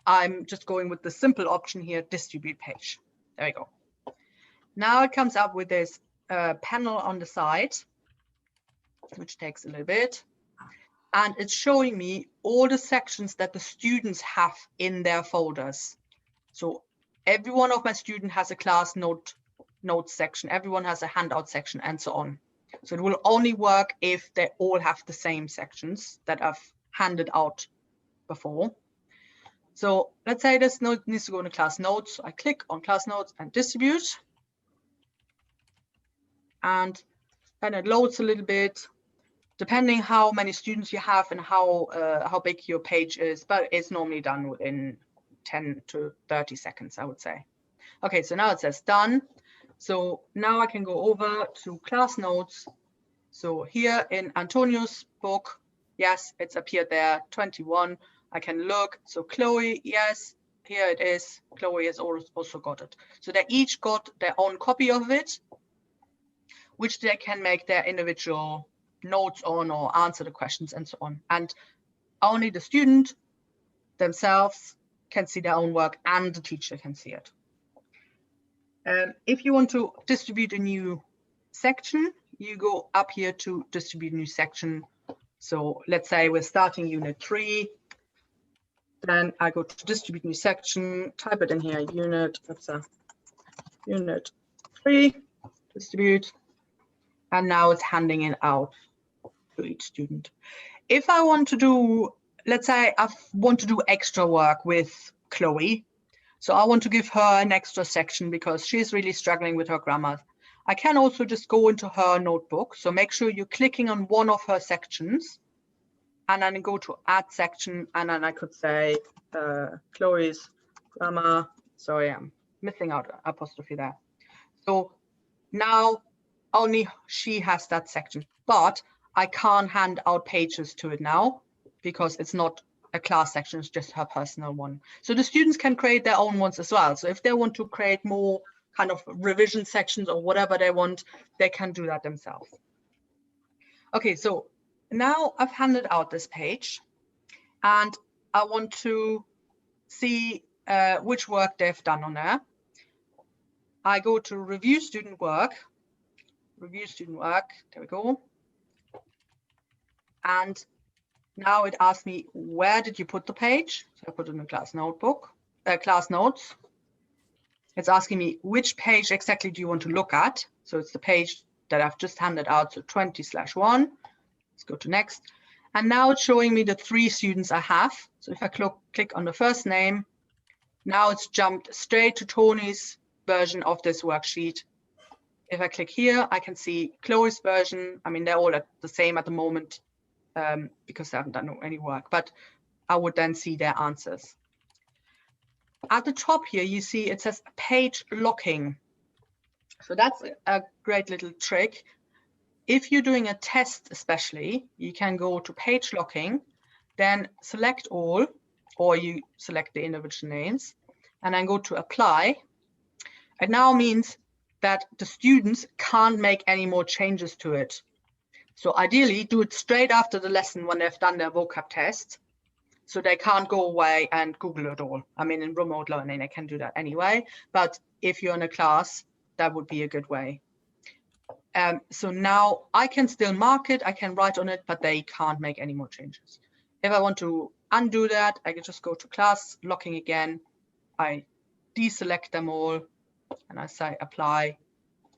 I'm just going with the simple option here, distribute page. There we go. Now it comes up with this panel on the side, which takes a little bit. And it's showing me all the sections that the students have in their folders. So every one of my students has a class notes section. Everyone has a handout section and so on. So it will only work if they all have the same sections that I've handed out before. So let's say this note needs to go into class notes. I click on class notes and distribute. And then it loads a little bit, depending how many students you have and how big your page is, but it's normally done within 10 to 30 seconds, I would say. Okay, so now it says done. So now I can go over to class notes. So here in Antonio's book, yes, it's appeared there, 21. I can look. So Chloe, yes, here it is. Chloe has also got it. So they each got their own copy of it, which they can make their individual notes on or answer the questions and so on. And only the student themselves can see their own work and the teacher can see it. If you want to distribute a new section, you go up here to distribute a new section. So let's say we're starting unit 3. Then I go to distribute new section, type it in here, unit 3, distribute. And now it's handing it out to each student. If I want to do, let's say I want to do extra work with Chloe, so I want to give her an extra section because she's really struggling with her grammar. I can also just go into her notebook. So make sure you're clicking on one of her sections and then go to add section. And then I could say Chloe's grammar. Sorry, I'm missing out an apostrophe there. So now only she has that section, but I can't hand out pages to it now because it's not a class section, it's just her personal one. So the students can create their own ones as well. So if they want to create more kind of revision sections or whatever they want, they can do that themselves. Okay, so now I've handed out this page and I want to see which work they've done on there. I go to review student work, there we go. And now it asks me, where did you put the page? So I put it in the class notebook, class notes. It's asking me, which page exactly do you want to look at? So it's the page that I've just handed out, so 20/1. Let's go to next. And now it's showing me the 3 students I have. So if I click on the first name, now it's jumped straight to Tony's version of this worksheet. If I click here, I can see Chloe's version. I mean, they're all the same at the moment because they haven't done any work, but I would then see their answers. At the top here, you see it says page locking. So that's a great little trick. If you're doing a test especially, you can go to page locking, then select all, before you select the individual names, and then go to apply. It now means that the students can't make any more changes to it. So ideally, do it straight after the lesson when they've done their vocab test. So they can't go away and Google it all. I mean, in remote learning, they can do that anyway. But if you're in a class, that would be a good way. So now I can still mark it, I can write on it, but they can't make any more changes. If I want to undo that, I can just go to class, locking again. I deselect them all and I say apply.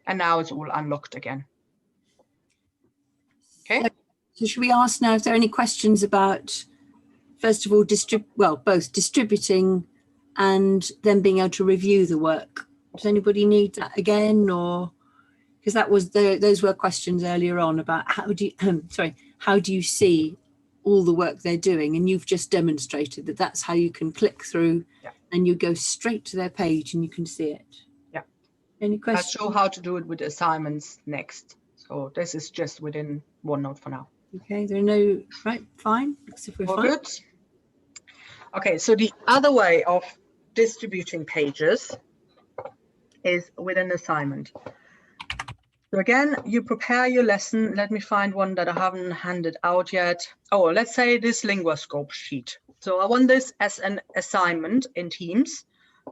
And now it's all unlocked again. Okay. So should we ask now if there are any questions about, first of all, both distributing and then being able to review the work? Does anybody need that again, or because that was those were questions earlier on about how do you how do you see all the work they're doing, and you've just demonstrated that that's how you can click through and you go straight to their page and you can see it. Yeah. Any questions? I'll show how to do it with assignments next. So this is just within OneNote for now. Okay, there are no, right, fine. Looks if we're All fine. good. Okay, so the other way of distributing pages is with an assignment. So again, you prepare your lesson. Let me find one that I haven't handed out yet. Oh, let's say this LinguaScope sheet. So I want this as an assignment in Teams.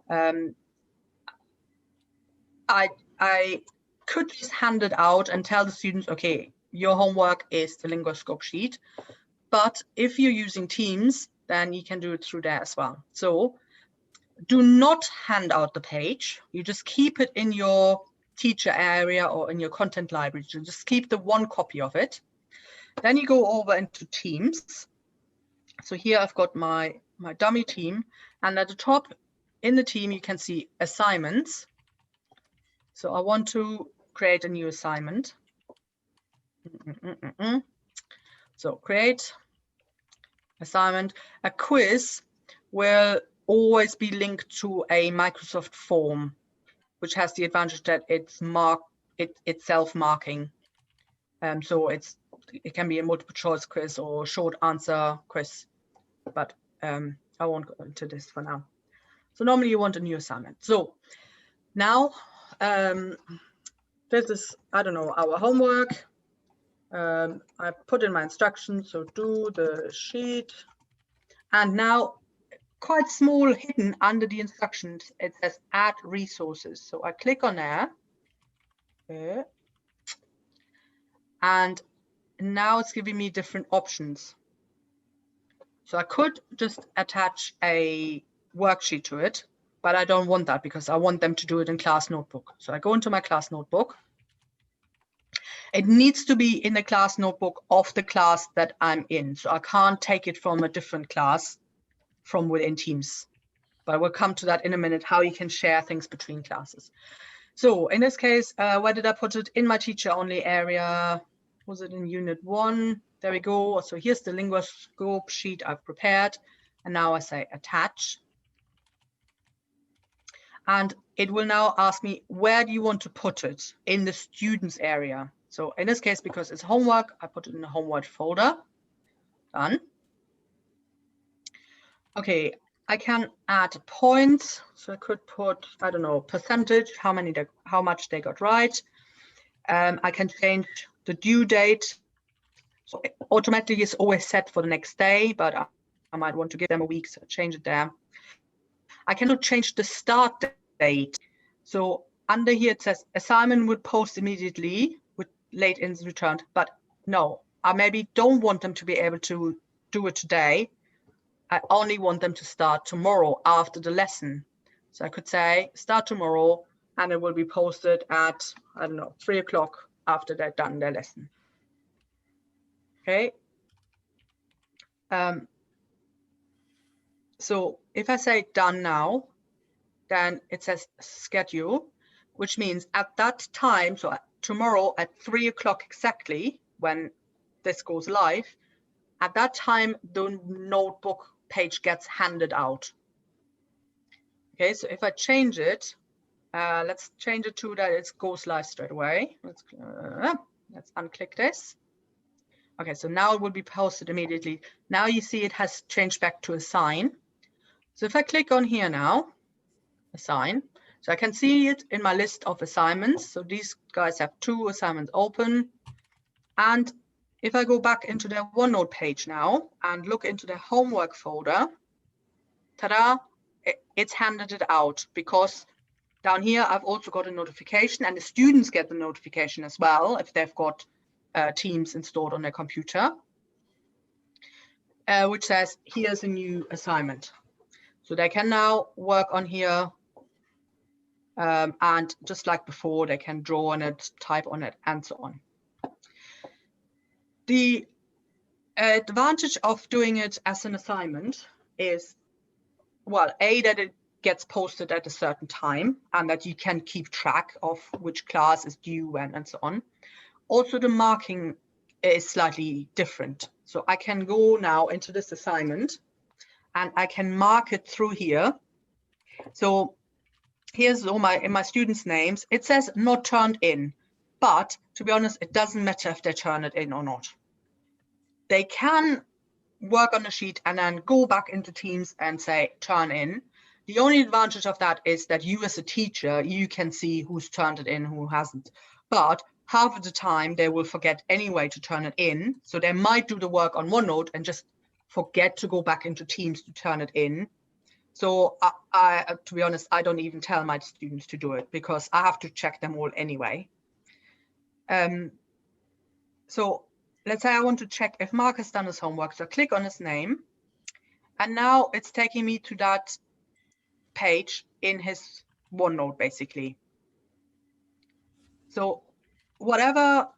I could just hand it out and tell the students, okay, your homework is the LinguaScope sheet. But if you're using Teams, then you can do it through there as well. So do not hand out the page. You just keep it in your teacher area or in your content library. So just keep the one copy of it. Then you go over into Teams. So here I've got my dummy team, and at the top in the team you can see assignments. So I want to create a new assignment. So create assignment. A quiz will always be linked to a Microsoft form, which has the advantage that it's self-marking. So it can be a multiple choice quiz or short answer quiz, but I won't go into this for now. So normally you want a new assignment. So now this is, I don't know, our homework. I put in my instructions, so do the sheet. And now quite small hidden under the instructions, it says add resources. So I click on there. Okay. And now it's giving me different options. So I could just attach a worksheet to it, but I don't want that because I want them to do it in class notebook. So I go into my class notebook. It needs to be in the class notebook of the class that I'm in. So I can't take it from a different class from within Teams. But we'll come to that in a minute, how you can share things between classes. So in this case, where did I put it? In my teacher only area. Was it in unit 1? There we go. So here's the LinguaScope sheet I've prepared. And now I say attach. And it will now ask me, where do you want to put it? In the students area. So in this case, because it's homework, I put it in the homework folder. Done. Okay, I can add points. So I could put, I don't know, percentage, how much they got right. I can change the due date. So automatically it's always set for the next day, but I might want to give them a week, so change it there. I cannot change the start date. So under here it says assignment would post immediately with late ins returned, but no, I maybe don't want them to be able to do it today. I only want them to start tomorrow after the lesson. So I could say start tomorrow and it will be posted at, I don't know, 3 o'clock after they've done their lesson. Okay. So if I say done now, then it says schedule, which means at that time, so tomorrow at 3 o'clock exactly, when this goes live, at that time, the notebook page gets handed out. Okay, so if I change it, let's change it to that it goes live straight away. Let's unclick this. Okay, so now it will be posted immediately. Now you see it has changed back to assign. So if I click on here now, assign, so I can see it in my list of assignments. So these guys have 2 assignments open. And if I go back into their OneNote page now and look into their homework folder, ta-da, it's handed it out, because down here I've also got a notification, and the students get the notification as well if they've got Teams installed on their computer, which says here's a new assignment. So they can now work on here, and just like before, they can draw on it, type on it, and so on. The advantage of doing it as an assignment is, well, A, that it gets posted at a certain time and that you can keep track of which class is due when and so on. Also, the marking is slightly different. So I can go now into this assignment and I can mark it through here. So here's all my students' names. It says not turned in, but to be honest, it doesn't matter if they turn it in or not. They can work on the sheet and then go back into Teams and say turn in. The only advantage of that is that you as a teacher, you can see who's turned it in, who hasn't. But half of the time they will forget anyway to turn it in. So they might do the work on OneNote and just forget to go back into Teams to turn it in. So I to be honest, I don't even tell my students to do it because I have to check them all anyway. So let's say I want to check if Mark has done his homework. So I click on his name, and now it's taking me to that page in his OneNote, basically. So whatever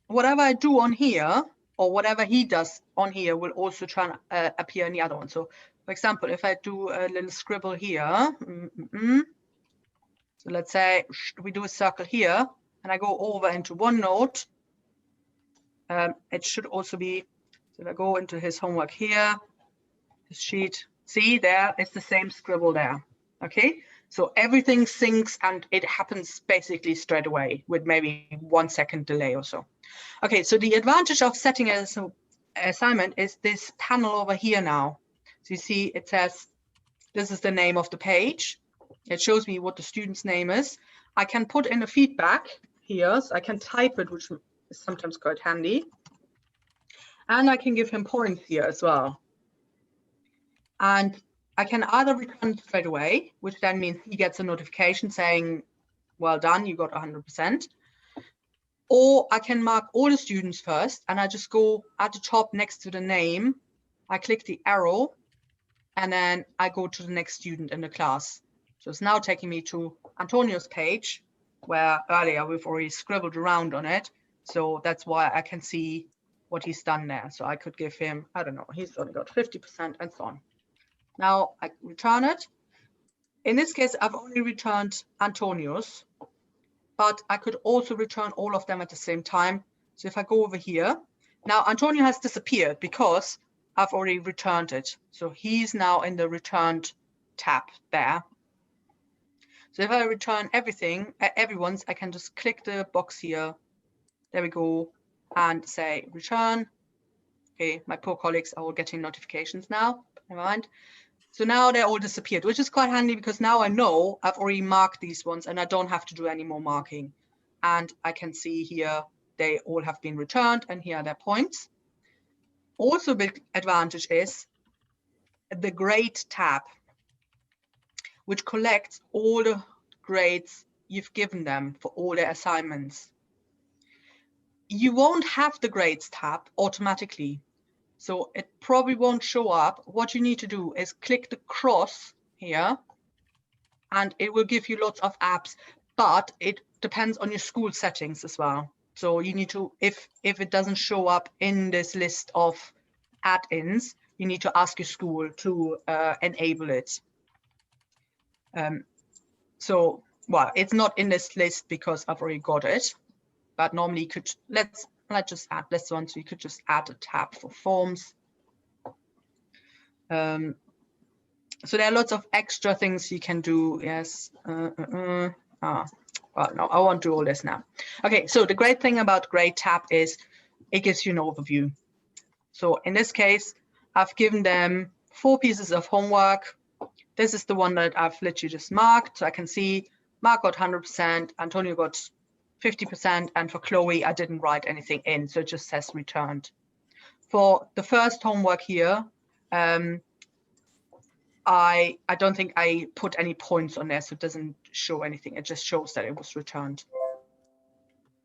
I do on here, or whatever he does on here, will also try and appear in the other one. So for example, if I do a little scribble here, so let's say we do a circle here, and I go over into OneNote, it should also be, so if I go into his homework here, his sheet, see there, it's the same scribble there. Okay, so everything syncs and it happens basically straight away with maybe 1 second delay or so. Okay, so the advantage of setting it as an assignment is this panel over here now. So you see it says, this is the name of the page. It shows me what the student's name is. I can put in a feedback here, so I can type it, which is sometimes quite handy. And I can give him points here as well. And I can either return it straight away, which then means he gets a notification saying, well done, you got 100%. Or I can mark all the students first, and I just go at the top next to the name. I click the arrow, and then I go to the next student in the class. So it's now taking me to Antonio's page, where earlier we've already scribbled around on it. So that's why I can see what he's done there. So I could give him, I don't know, he's only got 50% and so on. Now I return it. In this case, I've only returned Antonio's, but I could also return all of them at the same time. So if I go over here, now Antonio has disappeared because I've already returned it. So he's now in the returned tab there. So if I return everything, everyone's, I can just click the box here. There we go, and say return. Okay, my poor colleagues are all getting notifications now. Never mind. So now they're all disappeared, which is quite handy because now I know I've already marked these ones and I don't have to do any more marking. And I can see here they all have been returned, and here are their points. Also, a big advantage is the grade tab, which collects all the grades you've given them for all their assignments. You won't have the grades tab automatically, so it probably won't show up. What you need to do is click the cross here, and it will give you lots of apps, but it depends on your school settings as well. So you need to, if it doesn't show up in this list of add-ins, you need to ask your school to enable it. So, well, it's not in this list because I've already got it, but normally you could, let's just add this one. So you could just add a tab for forms. So there are lots of extra things you can do. Yes. Well, no, I won't do all this now. Okay, so the great thing about Grade tab is it gives you an overview. So in this case, I've given them 4 pieces of homework. this is the one that I've literally just marked. So I can see Mark got 100%, Antonio got 50%, and for Chloe, I didn't write anything in, so it just says returned. For the first homework here, I don't think I put any points on there, so it doesn't show anything. It just shows that it was returned.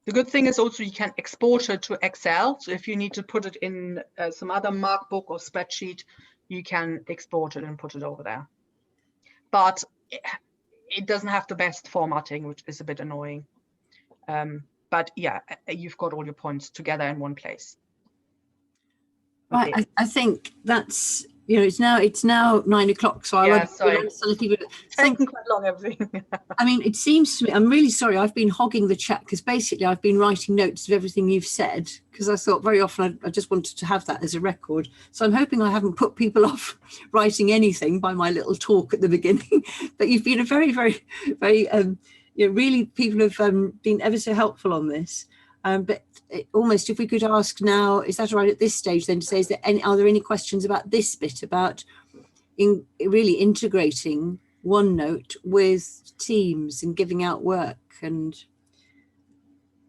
The good thing is also you can export it to Excel. So if you need to put it in some other markbook or spreadsheet, you can export it and put it over there. But it doesn't have the best formatting, which is a bit annoying. But yeah, you've got all your points together in one place. Okay. Right, I think that's, you know, it's now 9 o'clock, so I won't taking quite long, everything. I mean, it seems to me, I'm really sorry, I've been hogging the chat because basically I've been writing notes of everything you've said, because I thought very often I just wanted to have that as a record. So I'm hoping I haven't put people off writing anything by my little talk at the beginning. But you've been a very, very, very, you know, really people have been ever so helpful on this. But almost if we could ask now, is that all right at this stage then to say, are there any questions about this bit, about really integrating OneNote with Teams and giving out work? And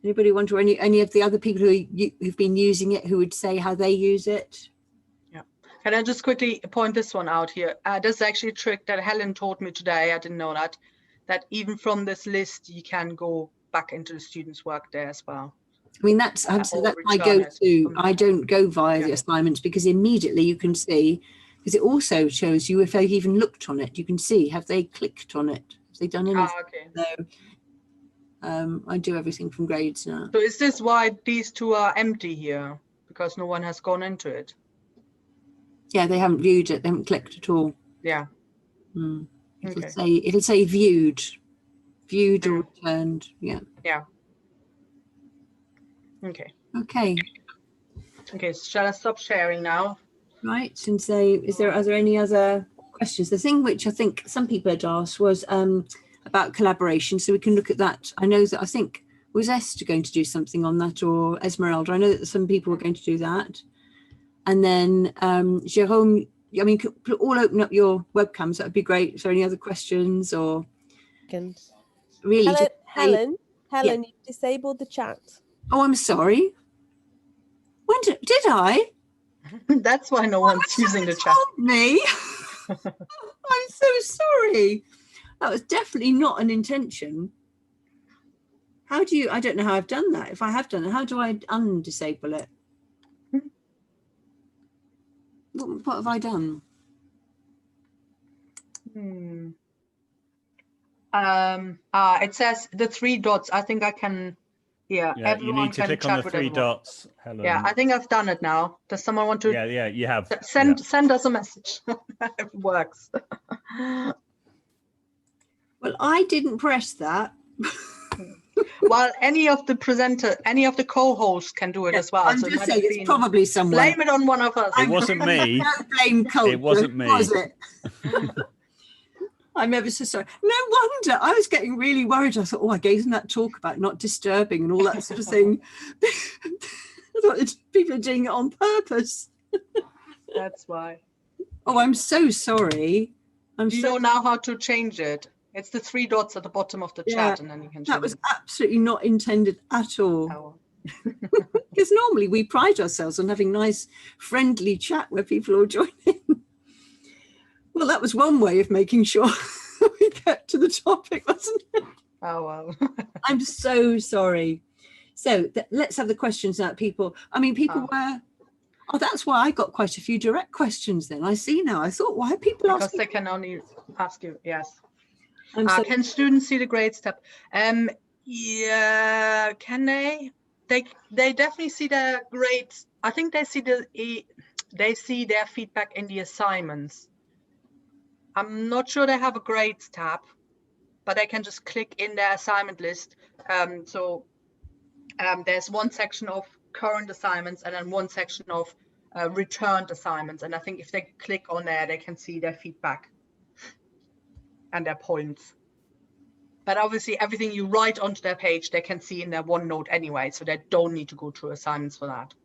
anybody want to, any of the other people who've been using it who would say how they use it? Yeah, can I just quickly point this one out here? This is actually a trick that Helen taught me today. I didn't know that even from this list you can go back into the students' work there as well. I mean, that's my go-to. I don't go via the assignments because immediately you can see, because it also shows you if they've even looked on it. You can see, have they clicked on it? Have they done anything? Okay. So I do everything from grades now. So is this why these two are empty here? Because no one has gone into it? Yeah, they haven't viewed it. They haven't clicked at all. Yeah. It'll say viewed or returned. Yeah. Yeah. Okay. Okay. Okay, so shall I stop sharing now? Right, and say, are there any other questions? The thing which I think some people had asked was about collaboration, so we can look at that. I know that I think, was Esther going to do something on that, or Esmeralda? I know that some people were going to do that. And then Jérôme, I mean, could all open up your webcams, that would be great. Is there any other questions or? Really? Helen, you've disabled the chat. Oh, I'm sorry. When did I? That's why no one's using the chat. Me. I'm so sorry. That was definitely not an intention. How do you, I don't know how I've done that. If I have done it, how do I undisable it? What have I done? It says the 3 dots. I think I can. Yeah, you need to click on the 3 dots, Helen. Yeah, I think I've done it now. Does someone want to? Yeah, you have. Send us a message. It works. Well, I didn't press that. Well, any of the co-hosts can do it as well. I'm just saying it's probably someone. Blame it on one of us. It wasn't me. Don't blame culture. It wasn't me. Was it? I'm ever so sorry. No wonder. I was getting really worried. I thought, oh, I gave them that talk about not disturbing and all that sort of thing. I thought people are doing it on purpose. That's why. Oh, I'm so sorry. Do you know now how to change it? It's the 3 dots at the bottom of the chat, and then you can change it. That was absolutely not intended at all. Because normally we pride ourselves on having nice, friendly chat where people all join in. Well, that was one way of making sure we get to the topic, wasn't it? Oh, well. I'm so sorry. So let's have the questions now, people. I mean, people were... Oh, that's why I got quite a few direct questions then. I see now. I thought, why are people asking? Because they can only ask you, yes. Can students see the grades tab? Yeah, can they? They definitely see the grades. I think they see their feedback in the assignments. I'm not sure they have a grades tab, but they can just click in their assignment list. There's one section of current assignments and then one section of returned assignments. And I think if they click on there, they can see their feedback and their points. But obviously everything you write onto their page, they can see in their OneNote anyway, so they don't need to go through assignments for that.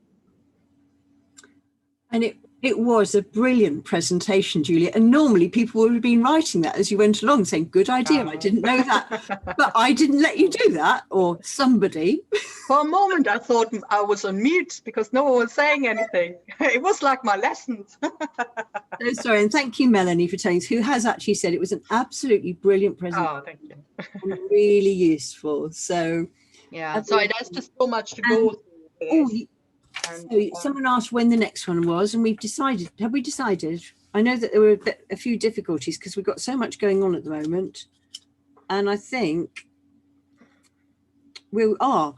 And It was a brilliant presentation, Julia. And normally people would have been writing that as you went along, saying, good idea, I didn't know that. But I didn't let you do that, or somebody. For a moment, I thought I was on mute because no one was saying anything. It was like my lessons. So sorry. And thank you, Melanie, for telling us, who has actually said it was an absolutely brilliant presentation. Oh, thank you. And really useful. So, Yeah, sorry, there's just so much to go through. oh, And, so someone asked when the next one was, and we've decided. Have we decided? I know that there were a few difficulties because we've got so much going on at the moment, and I think we are.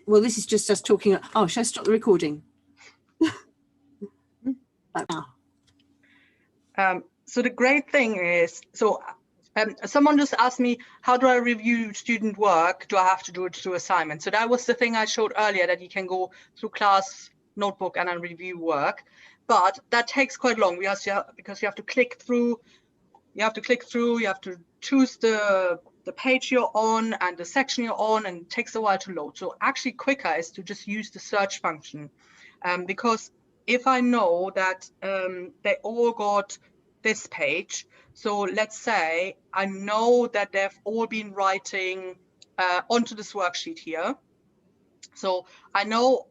Well, this is just us talking. Oh, shall I stop the recording? So the great thing is, someone just asked me, how do I review student work? Do I have to do it through assignment? So that was the thing I showed earlier, that you can go through class notebook and then review work. But that takes quite long because you have to click through, you have to choose the page you're on and the section you're on, and it takes a while to load. So actually quicker is to just use the search function. Because if I know that they all got this page, so let's say I know that they've all been writing onto this worksheet here. So I know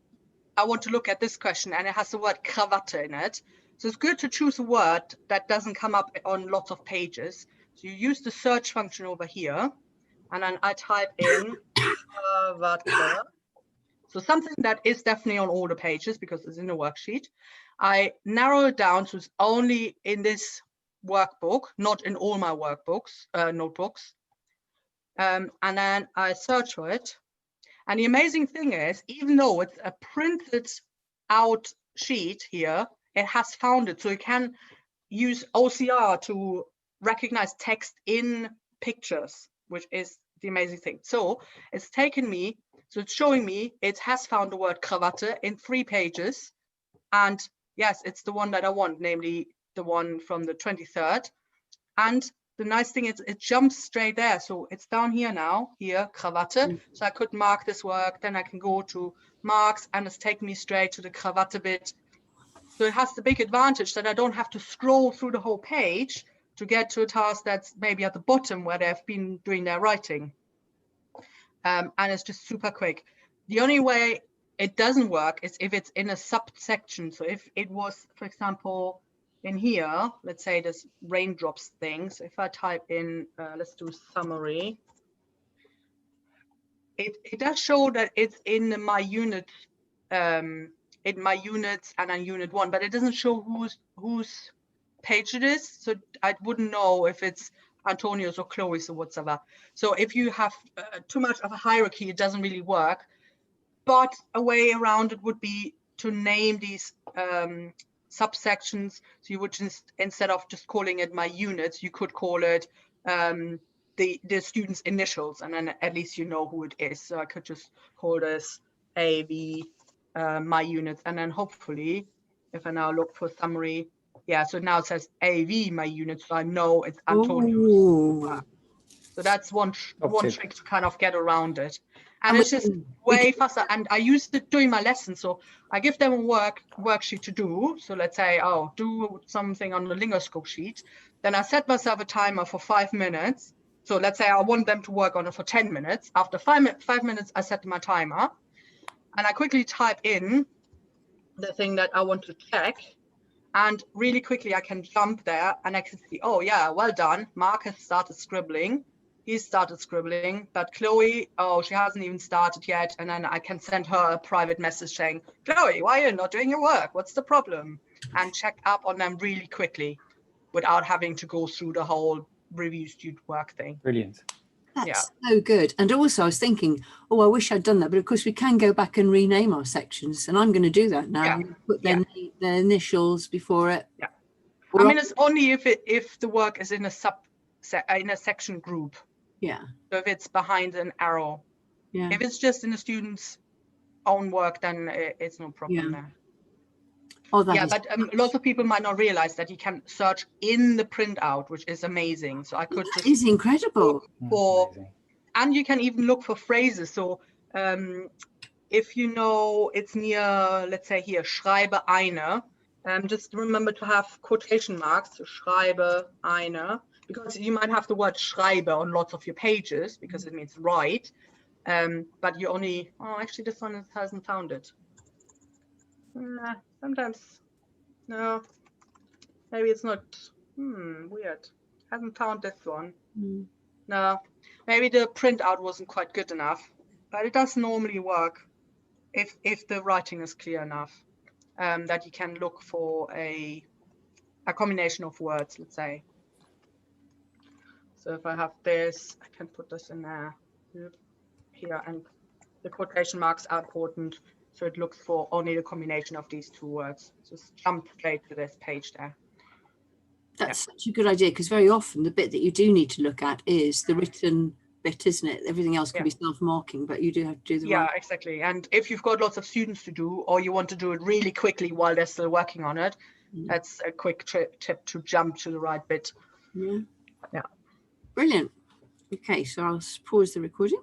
I want to look at this question and it has the word Krawatte in it. So it's good to choose a word that doesn't come up on lots of pages. So you use the search function over here, and then I type in Krawatte. So something that is definitely on all the pages because it's in the worksheet. I narrow it down so it's only in this workbook, not in all my workbooks, notebooks. And then I search for it. And the amazing thing is, even though it's a printed out sheet here, it has found it. So you can use OCR to recognize text in pictures, which is the amazing thing. So it's taken me, so it's showing me it has found the word Krawatte in 3 pages. And yes, it's the one that I want, namely the one from the 23rd. And the nice thing is it jumps straight there. So it's down here now, here, Krawatte. So I could mark this work, then I can go to marks, and it's taking me straight to the Krawatte bit. So it has the big advantage that I don't have to scroll through the whole page to get to a task that's maybe at the bottom where they've been doing their writing. And it's just super quick. The only way it doesn't work is if it's in a subsection. So if it was, for example, in here, let's say this raindrops thing. So if I type in, let's do summary. It does show that it's in my unit, in my units and on unit 1, but it doesn't show whose page it is. So I wouldn't know if it's Antonio's or Chloe's or whatsoever. So if you have too much of a hierarchy, it doesn't really work. But a way around it would be to name these subsections. So you would just, instead of just calling it my units, you could call it the student's initials, and then at least you know who it is. So I could just call this AV my units, and then hopefully, if I now look for summary, yeah, so now it says AV my units, so I know it's Antonio's. So that's one trick to kind of get around it. And it's just way faster. And I use it during my lesson. So I give them a worksheet to do. So let's say, oh, do something on the Lingoscope sheet. Then I set myself a timer for 5 minutes. So let's say I want them to work on it for 10 minutes. After 5 minutes, I set my timer. And I quickly type in the thing that I want to check. And really quickly, I can jump there and I can see, oh, yeah, well done. Mark has started scribbling. He started scribbling, but Chloe, oh, she hasn't even started yet. And then I can send her a private message saying, Chloe, why are you not doing your work? What's the problem? And check up on them really quickly without having to go through the whole review student work thing. Brilliant. That's so good. And also I was thinking, oh, I wish I'd done that. But of course we can go back and rename our sections. And I'm going to do that now. Yeah. Put their initials before it. Yeah. I mean, it's only if the work is in a section group. Yeah. So if it's behind an arrow. Yeah. If it's just in the student's own work, then it's no problem there. Oh, but lots of people might not realize that you can search in the printout, which is amazing. So I could that is incredible. And you can even look for phrases. So if you know it's near, let's say here, schreibe eine, Just remember to have quotation marks, schreibe eine, because you might have the word schreibe on lots of your pages because it means write, but you only, oh, actually this one hasn't found it. Sometimes, no, maybe it's not, weird. Hasn't found this one. No, maybe the printout wasn't quite good enough, but it does normally work if the writing is clear enough. That you can look for a combination of words, let's say. So if I have this, I can put this in there, here, and the quotation marks are important. So it looks for only the combination of these two words. Just jump straight to this page there. That's such a good idea, because very often the bit that you do need to look at is the written bit, isn't it? Everything else can be self-marking, but you do have to do the right. Exactly. And if you've got lots of students to do, or you want to do it really quickly while they're still working on it, that's a quick tip to jump to the right bit. Yeah. Brilliant. Okay, so I'll pause the recording.